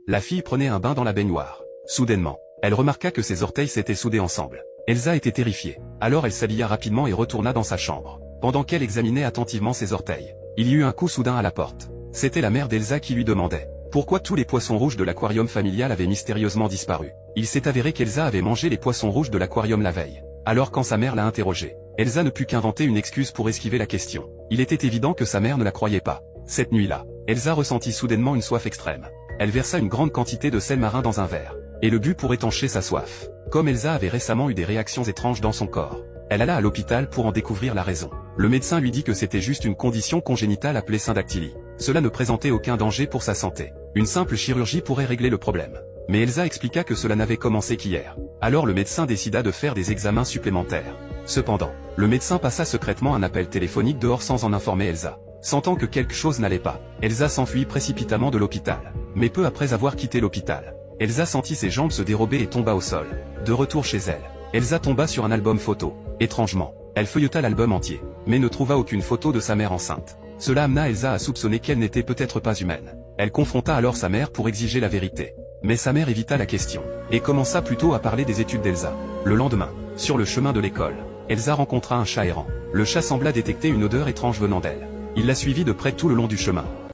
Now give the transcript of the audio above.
La fille prenait un bain dans la baignoire. Soudainement, elle remarqua que ses orteils s'étaient soudés ensemble. Elsa était terrifiée. Alors elle s'habilla rapidement et retourna dans sa chambre. Pendant qu'elle examinait attentivement ses orteils, il y eut un coup soudain à la porte. C'était la mère d'Elsa qui lui demandait pourquoi tous les poissons rouges de l'aquarium familial avaient mystérieusement disparu. Il s'est avéré qu'Elsa avait mangé les poissons rouges de l'aquarium la veille. Alors quand sa mère l'a interrogée, Elsa ne put qu'inventer une excuse pour esquiver la question. Il était évident que sa mère ne la croyait pas. Cette nuit-là, Elsa ressentit soudainement une soif extrême. Elle versa une grande quantité de sel marin dans un verre, et le but pour étancher sa soif. Comme Elsa avait récemment eu des réactions étranges dans son corps, elle alla à l'hôpital pour en découvrir la raison. Le médecin lui dit que c'était juste une condition congénitale appelée syndactylie. Cela ne présentait aucun danger pour sa santé. Une simple chirurgie pourrait régler le problème. Mais Elsa expliqua que cela n'avait commencé qu'hier. Alors le médecin décida de faire des examens supplémentaires. Cependant, le médecin passa secrètement un appel téléphonique dehors sans en informer Elsa. Sentant que quelque chose n'allait pas, Elsa s'enfuit précipitamment de l'hôpital. Mais peu après avoir quitté l'hôpital, Elsa sentit ses jambes se dérober et tomba au sol. De retour chez elle, Elsa tomba sur un album photo. Étrangement, elle feuilleta l'album entier, mais ne trouva aucune photo de sa mère enceinte. Cela amena Elsa à soupçonner qu'elle n'était peut-être pas humaine. Elle confronta alors sa mère pour exiger la vérité. Mais sa mère évita la question, et commença plutôt à parler des études d'Elsa. Le lendemain, sur le chemin de l'école, Elsa rencontra un chat errant. Le chat sembla détecter une odeur étrange venant d'elle. Il la suivit de près tout le long du chemin.